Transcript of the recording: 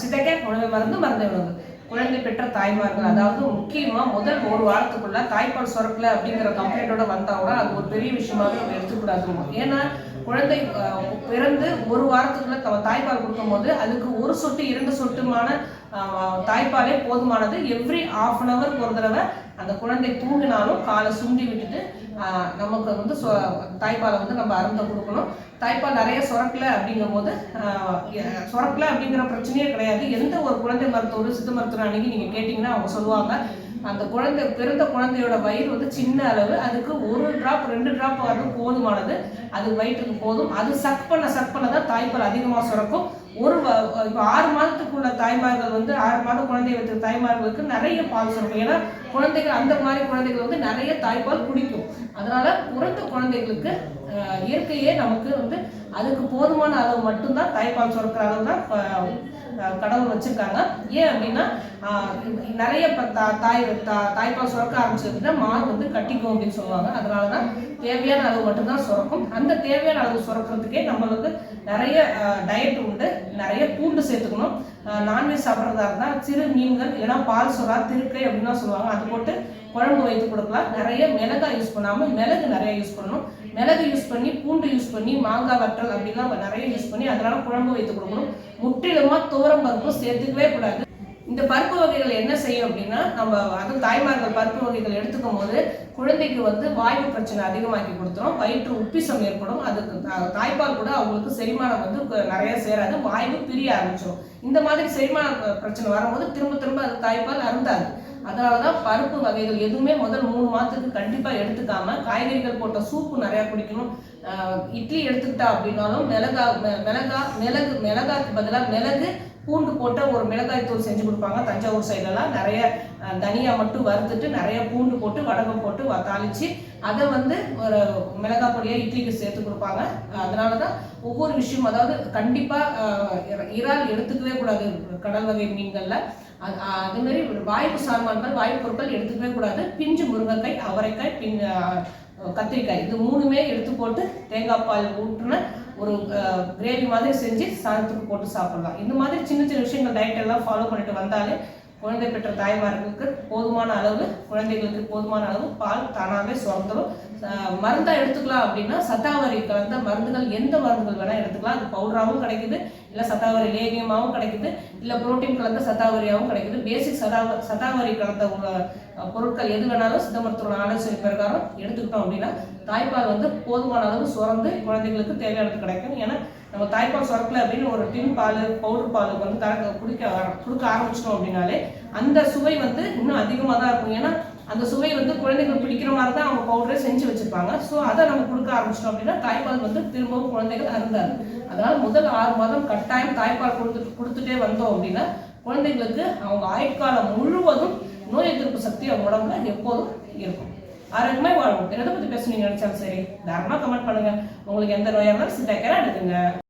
சிதைக்க உணவை மருந்து மருந்தை உணவு. குழந்தை பெற்ற தாய்மார்கள், அதாவது முக்கியமா முதல் ஒரு வாரத்துக்குள்ள தாய்ப்பால் சுரக்கல அப்படிங்கிற கம்ப்ளைண்டோட வந்தாங்கன்னா அது ஒரு பெரிய விஷயமாவே நம்ம எடுத்துக்கூடாது. ஏன்னா குழந்தை பிறந்து ஒரு வாரத்துக்குள்ள தாய்ப்பால் கொடுக்கும் போது அதுக்கு ஒரு சொட்டு 2 சொட்டுமான தாய்ப்பாலே போதுமானது. எவ்ரி ½ அன் ஹவருக்கு ஒரு தடவை அந்த குழந்தை தூங்கினாலும் காலை சுண்டி விட்டுட்டு நமக்கு வந்து தாய்ப்பாலை வந்து நம்ம அருந்த கொடுக்கணும். தாய்ப்பால் நிறைய சுரக்கல அப்படிங்கும் போது சுரக்கல அப்படிங்கிற பிரச்சனையே கிடையாது. எந்த ஒரு குழந்தை மருத்துவர் சித்த மருத்துவர் அன்னைக்கு நீங்க கேட்டீங்கன்னா அவங்க சொல்லுவாங்க, அந்த குழந்தை பிறந்த குழந்தையோட வயிறு வந்து சின்ன அளவு, அதுக்கு 1 டிராப் 2 டிராப் வந்து போதுமானது, அது வயிற்றுக்கு போதும். அது சக் பண்ண தான் தாய்ப்பால் அதிகமாக சுரக்கும். இப்போ 6 மாதத்துக்குள்ள தாய்மார்கள் வந்து 6 மாதம் குழந்தை வைத்த தாய்மார்களுக்கு நிறைய பால் சுரக்கும். ஏன்னா குழந்தைகள் அந்த மாதிரி குழந்தைகள் வந்து நிறைய தாய்ப்பால் குடிக்கும். அதனால பிறந்த குழந்தைகளுக்கு இயற்கையே நமக்கு வந்து அதுக்கு போதுமான அளவு மட்டும்தான் தாய்ப்பால் சுரக்கிற அளவு தான் கடவுள் வச்சிருக்காங்க. ஏன் அப்படின்னா நிறைய தாய்ப்பால் சுரக்க ஆரம்பிச்சதுன்னா மாடு வந்து கட்டிக்கும் அப்படின்னு சொல்லுவாங்க. அதனாலதான் தேவையான அளவு மட்டும்தான் சுரக்கும். அந்த தேவையான அளவு சுரக்கிறதுக்கே நம்மளுக்கு நிறைய டயட் உண்டு. நிறைய பூண்டு சேர்த்துக்கணும். நான்வெஜ் சாப்பிட்றதா இருந்தால் சிறு மீன்கள் இல்லைன்னா பால் சுறா திருக்கை அப்படின்னு தான் சொல்லுவாங்க, அது போட்டு குழம்பு வைத்து கொடுக்கலாம். நிறைய மிளகாய் யூஸ் பண்ணாமல் மிளகு நிறைய யூஸ் பண்ணணும். மிளகு யூஸ் பண்ணி பூண்டு யூஸ் பண்ணி மாங்காய் வற்றல் அப்படிலாம் நிறைய யூஸ் பண்ணி அதனால குழம்பு வைத்து கொடுக்கணும். முற்றிலுமா துவரம் பருப்பும் சேர்த்துக்கவே கூடாது. இந்த பருப்பு வகைகள் என்ன செய்யும் அப்படின்னா, நம்ம அதுவும் தாய்மார்கள் பருப்பு வகைகள் எடுத்துக்கும் போது குழந்தைக்கு வந்து வாய்வு பிரச்சனை அதிகமாக்கி கொடுத்துரும். வயிற்று உப்பிசம் ஏற்படும். அதுக்கு தாய்ப்பால் கூட அவங்களுக்கு செரிமானம் வந்து நிறைய சேராது, வாய்வு பிரிய ஆரம்பிச்சிடும். இந்த மாதிரி செரிமான பிரச்சனை வரும்போது திரும்ப அது தாய்ப்பால் அருந்தாது. அதனாலதான் பருப்பு வகைகள் எதுவுமே முதல் 3 மாதத்துக்கு கண்டிப்பா எடுத்துக்காம காய்கறிகள் போட்ட சூப்பு நிறைய குடிக்கணும். இட்லி எடுத்துக்கிட்டா அப்படின்னாலும் மிளகாக்கு பதிலாக மிளகு பூண்டு போட்ட ஒரு மிளகாய் தூள் செஞ்சு கொடுப்பாங்க. தஞ்சாவூர் சைடெல்லாம் நிறைய தனியா மட்டும் வறுத்துட்டு நிறைய பூண்டு போட்டு வடகம் போட்டு தாளிச்சு அதை வந்து ஒரு மிளகாய் பொடியா இட்லிக்கு சேர்த்து கொடுப்பாங்க. அதனாலதான் ஒவ்வொரு விஷயம், அதாவது கண்டிப்பா இறால் எடுத்துக்கவே கூடாது கடல் வகை மீன்கள்ல. அதே மாதிரி வாய்ப்பு சாமான்கள் வாய்ப்பு பொருட்கள் எடுத்துக்கவே கூடாது. பிஞ்சு முருங்கைக்காய், அவரைக்காய், கத்திரிக்காய், இது 3மே எடுத்து போட்டு தேங்காய் பால் ஊற்றுன ஒரு கிரேவி மாதிரி செஞ்சு சாதத்துக்கு போட்டு சாப்பிடலாம். இந்த மாதிரி சின்ன விஷயங்கள் டயட் எல்லாம் ஃபாலோ பண்ணிட்டு வந்தாலே குழந்தை பெற்ற தாய்மார்களுக்கு போதுமான அளவு, குழந்தைகளுக்கு போதுமான அளவு பால் தானாகவே சுரந்துடும். மருந்தா எடுத்துக்கலாம் அப்படின்னா சத்தாவரி கலந்த மருந்துகள், எந்த மருந்துகள் வேணா எடுத்துக்கலாம். அது பவுடராகவும் கிடைக்குது, இல்லை சத்தாவரி லேகியமாகவும் கிடைக்குது, இல்லை புரோட்டீன் கலந்த சத்தாவரியாகவும் கிடைக்குது. பேசிக் சத்தாவரி கலந்த பொருட்கள் எது வேணாலும் சித்த மருத்துவ ஆலோசனை பிரகாரம் எடுத்துக்கிட்டோம் அப்படின்னா தாய்ப்பால் வந்து போதுமான அளவு சுரந்து குழந்தைகளுக்கு தேவையானது கிடைக்கும். ஏன்னா நம்ம தாய்ப்பால் சுரக்கல அப்படின்னு ஒரு டின் பால் பவுடர் பால் வந்து கொடுக்க ஆரம்பிச்சிட்டோம் அப்படின்னாலே அந்த சுவை வந்து இன்னும் அதிகமாக தான் இருக்கும். ஏன்னா அந்த சுவை வந்து குழந்தைகள் பிடிக்கிற மாதிரி தான் அவங்க பவுடரே செஞ்சு வச்சிருப்பாங்க. ஸோ அதை நம்ம கொடுக்க ஆரம்பிச்சிட்டோம் அப்படின்னா தாய்ப்பால் வந்து திரும்பவும் குழந்தைகள் அருந்தாது. அதனால முதல் 6 மாதம் கட்டாயம் தாய்ப்பால் கொடுத்துட்டே வந்தோம் அப்படின்னா குழந்தைகளுக்கு அவங்க ஆயுட்காலம் முழுவதும் நோய் எதிர்ப்பு சக்தி அவங்க உடம்புல எப்போதும் இருக்கும். ஆரோக்கியமா வாழும். எதை பத்தி பேச நீங்க நினைச்சாலும் சரி தாராளமா கமெண்ட் பண்ணுங்க. உங்களுக்கு எந்த நோயா இருந்தாலும் சித்தாக்கரா எடுக்குங்க.